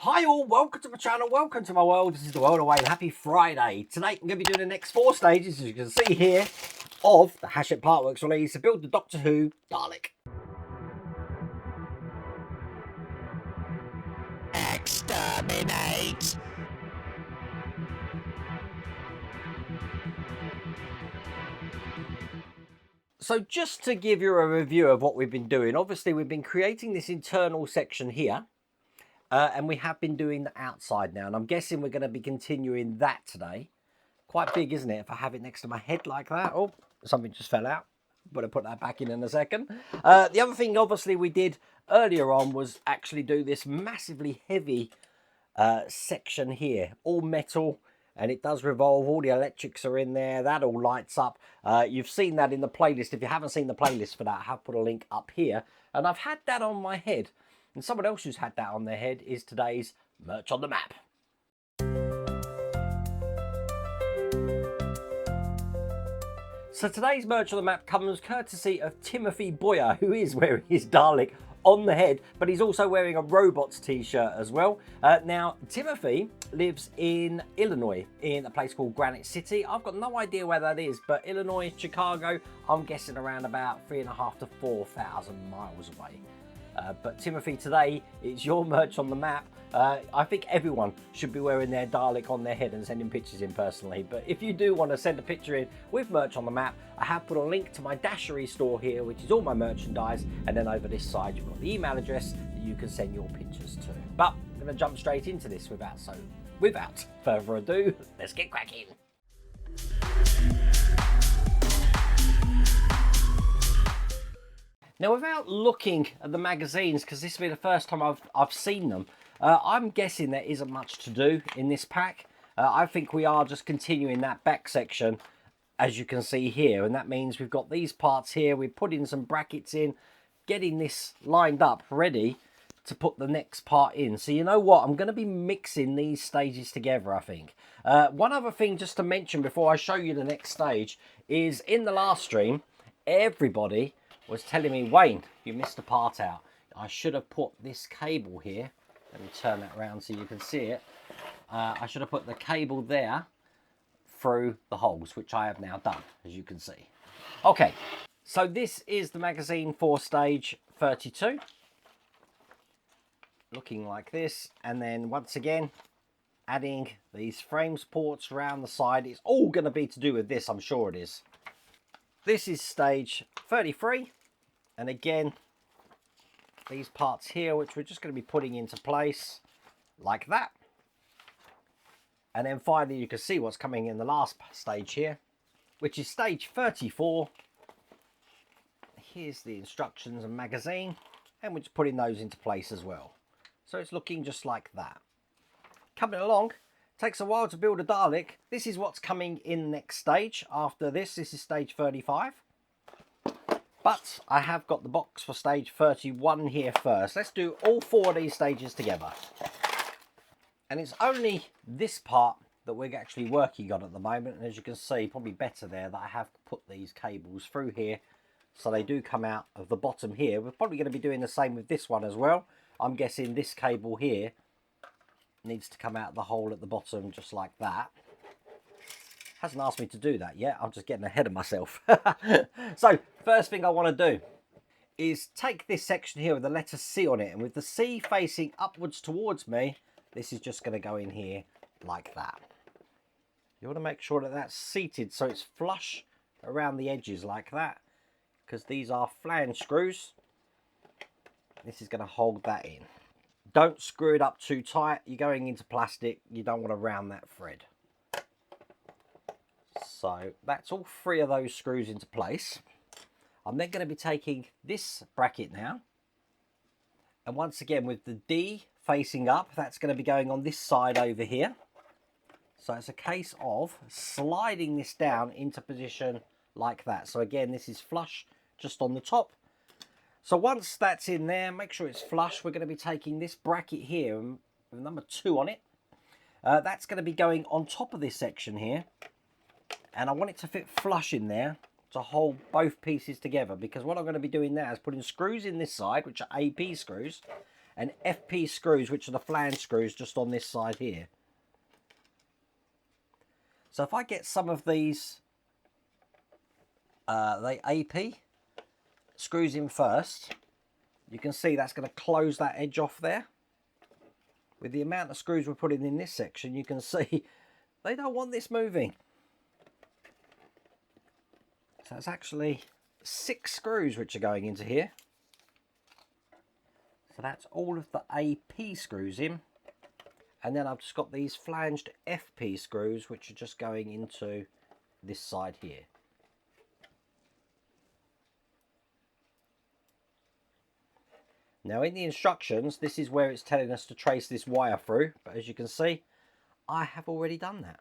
Hi all, welcome to my channel, welcome to my world. This is the world away. Happy Friday. Today I'm going to be doing the next 4 stages, as you can see here, of the Hachette Partworks release to build the Doctor Who Dalek. Exterminate! So just to give you a review of what we've been doing, obviously we've been creating this internal section here. And we have been doing the outside now, and I'm guessing we're going to be continuing that today. Quite big, isn't it, if I have it next to my head like that? Oh, something just fell out. Better put that back in a second. The other thing, obviously, we did earlier on was actually do this massively heavy section here. All metal, and it does revolve. All the electrics are in there. That all lights up. You've seen that in the playlist. If you haven't seen the playlist for that, I have put a link up here. And I've had that on my head. And someone else who's had that on their head is today's merch on the map. So today's merch on the map comes courtesy of Timothy Boyer, who is wearing his Dalek on the head, but he's also wearing a Robots t-shirt as well. Now, Timothy lives in Illinois, in a place called Granite City. I've got no idea where that is, but Illinois, Chicago, I'm guessing around about 3,500 to 4,000 miles away. But Timothy, today it's your merch on the map. I think everyone should be wearing their Dalek on their head and sending pictures in personally. But if you do want to send a picture in with merch on the map, I have put a link to my Dashery store here, which is all my merchandise. And then over this side, you've got the email address that you can send your pictures to. But I'm going to jump straight into this without further ado, let's get cracking. Now, without looking at the magazines, because this will be the first time I've seen them, I'm guessing there isn't much to do in this pack. I think we are just continuing that back section, as you can see here. And that means we've got these parts here. We're putting some brackets in, getting this lined up, ready to put the next part in. So you know what? I'm going to be mixing these stages together, I think. One other thing just to mention before I show you the next stage is in the last stream, everybody was telling me, Wayne, you missed a part out. I should have put this cable here. Let me turn that around so you can see it. I should have put the cable there through the holes, which I have now done, as you can see. Okay, so this is the magazine for stage 32. Looking like this. And then once again, adding these frame supports around the side. It's all going to be to do with this, I'm sure it is. This is stage 33. And again, these parts here, which we're just going to be putting into place like that. And then finally, you can see what's coming in the last stage here, which is stage 34. Here's the instructions and magazine, and we're just putting those into place as well. So it's looking just like that. Coming along, takes a while to build a Dalek. This is what's coming in next stage. After this, this is stage 35. But I have got the box for stage 31 here first. Let's do all 4 of these stages together. And it's only this part that we're actually working on at the moment. And as you can see, probably better there that I have put these cables through here. So they do come out of the bottom here. We're probably going to be doing the same with this one as well. I'm guessing this cable here needs to come out the hole at the bottom just like that. Hasn't asked me to do that yet. I'm just getting ahead of myself. So first thing I want to do is take this section here with the letter C on it, and with the C facing upwards towards me, this is just going to go in here like that. You want to make sure that that's seated so it's flush around the edges like that, because these are flange screws. This is going to hold that in. Don't screw it up too tight. You're going into plastic. You don't want to round that thread. So that's all 3 of those screws into place. I'm then going to be taking this bracket now. And once again, with the D facing up, that's going to be going on this side over here. So it's a case of sliding this down into position like that. So again, this is flush just on the top. So once that's in there, make sure it's flush. We're going to be taking this bracket here with number 2 on it. That's going to be going on top of this section here. And I want it to fit flush in there to hold both pieces together, because what I'm going to be doing now is putting screws in this side, which are AP screws, and FP screws, which are the flange screws just on this side here. So if I get some of these, the AP screws in first, you can see that's going to close that edge off there. With the amount of screws we're putting in this section, you can see they don't want this moving. So it's actually 6 screws which are going into here. So that's all of the AP screws in. And then I've just got these flanged FP screws which are just going into this side here. Now in the instructions, this is where it's telling us to trace this wire through, but as you can see, I have already done that.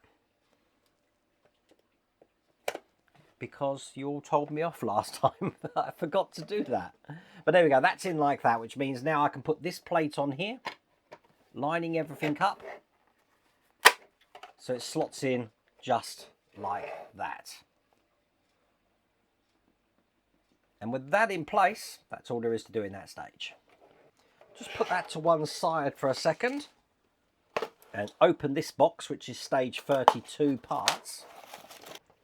Because you all told me off last time that I forgot to do that. But there we go, that's in like that, which means now I can put this plate on here, lining everything up, so it slots in just like that. And with that in place, that's all there is to do in that stage. Just put that to one side for a second and open this box, which is stage 32 parts.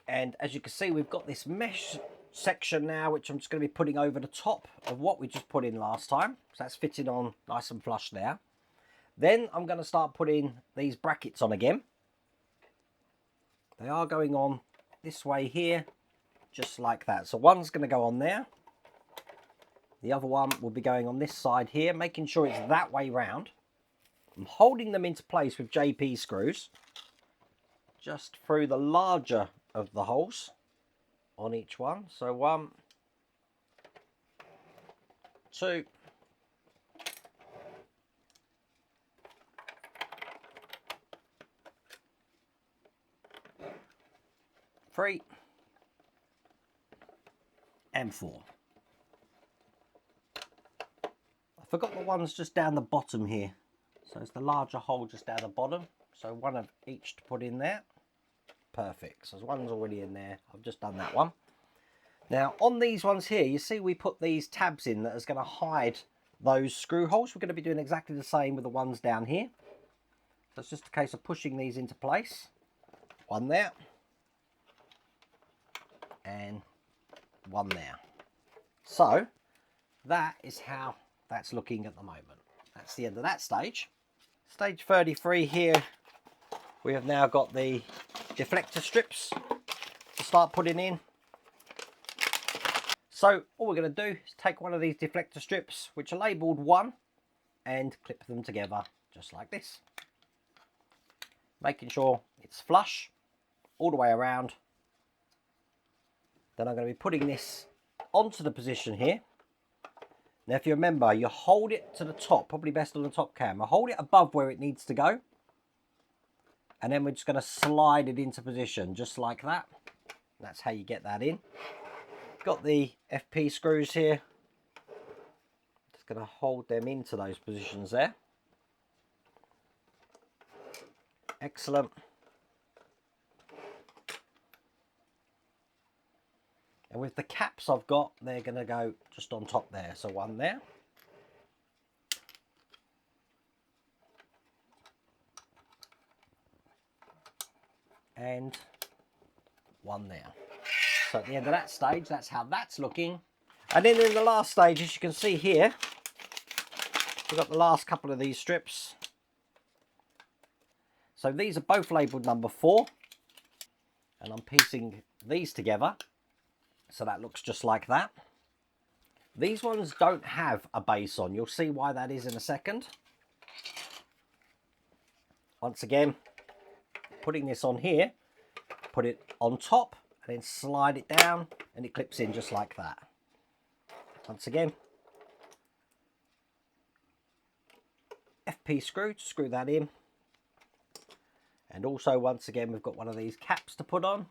And as you can see, we've got this mesh section now, which I'm just going to be putting over the top of what we just put in last time. So that's fitting on nice and flush there. Then I'm going to start putting these brackets on again. They are going on this way here, just like that. So one's going to go on there. The other one will be going on this side here, making sure it's that way round. I'm holding them into place with JP screws, just through the larger of the holes on each one. So 1, 2, 3, and 4. I forgot the ones just down the bottom here. So it's the larger hole just down the bottom. So one of each to put in there. Perfect. So one's already in there. I've just done that one. Now on these ones here, you see we put these tabs in that is going to hide those screw holes. We're going to be doing exactly the same with the ones down here. So it's just a case of pushing these into place. One there. And one there. So that is how that's looking at the moment. That's the end of that stage. Stage 33 here, we have now got the deflector strips to start putting in. So all we're going to do is take one of these deflector strips, which are labelled 1, and clip them together just like this. Making sure it's flush all the way around. Then I'm going to be putting this onto the position here. Now if you remember, you hold it to the top, probably best on the top camera. Hold it above where it needs to go. And then we're just going to slide it into position, just like that. That's how you get that in. Got the FP screws here. Just going to hold them into those positions there. Excellent. And with the caps I've got, they're going to go just on top there. So one there. And one there. So at the end of that stage, that's how that's looking. And then in the last stage, as you can see here, we've got the last couple of these strips. So these are both labelled number 4. And I'm piecing these together. So that looks just like that. These ones don't have a base on. You'll see why that is in a second. Once again, putting this on here, put it on top and then slide it down and it clips in just like that. Once again, FP screw to screw that in. And also once again, we've got one of these caps to put on.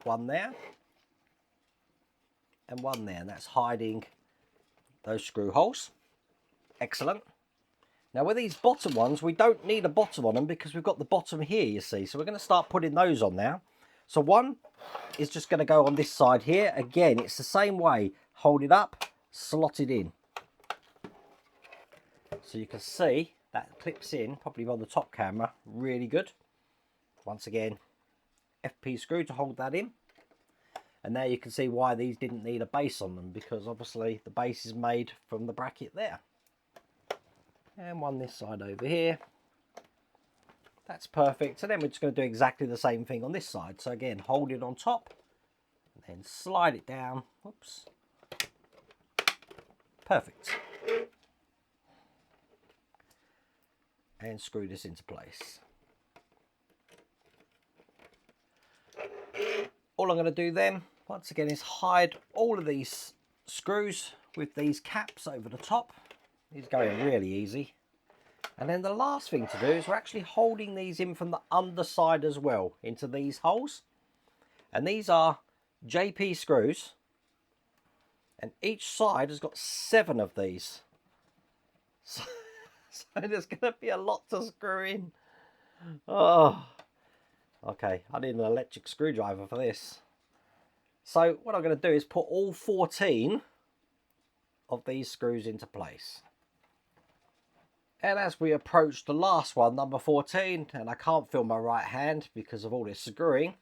One there. And one there, and that's hiding those screw holes. Excellent. Now with these bottom ones, we don't need a bottom on them because we've got the bottom here, you see. So we're going to start putting those on now. So one is just going to go on this side here. Again, it's the same way. Hold it up, slot it in. So you can see that clips in, probably on the top camera, really good. Once again, FP screw to hold that in. And now you can see why these didn't need a base on them, because obviously the base is made from the bracket there. And one this side over here. That's perfect. So then we're just going to do exactly the same thing on this side. So again, hold it on top, and then slide it down. Whoops. Perfect. And screw this into place. All I'm going to do then, once again, is hide all of these screws with these caps over the top. These go in really easy. And then the last thing to do is we're actually holding these in from the underside as well into these holes. And these are JP screws. And each side has got 7 of these. So there's going to be a lot to screw in. Oh. Okay, I need an electric screwdriver for this. So what I'm going to do is put all 14 of these screws into place. And as we approach the last one, number 14, and I can't feel my right hand because of all this screwing,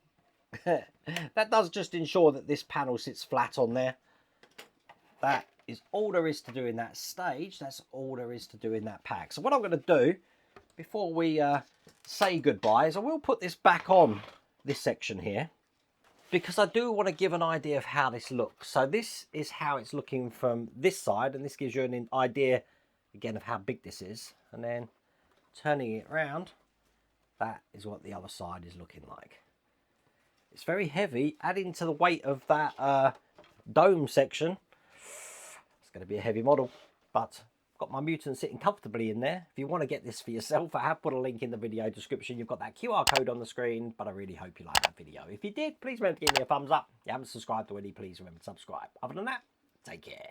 that does just ensure that this panel sits flat on there. That is all there is to do in that stage. That's all there is to do in that pack. So what I'm going to do before we say goodbye is I will put this back on this section here, because I do want to give an idea of how this looks. So this is how it's looking from this side, and this gives you an idea again of how big this is. And then turning it around, that is what the other side is looking like. It's very heavy, adding to the weight of that dome section. It's going to be a heavy model, but got my mutant sitting comfortably in there. If you want to get this for yourself, I have put a link in the video description. You've got that QR code on the screen, but I really hope you like that video. If you did, please remember to give me a thumbs up. If you haven't subscribed already, please remember to subscribe. Other than that, take care.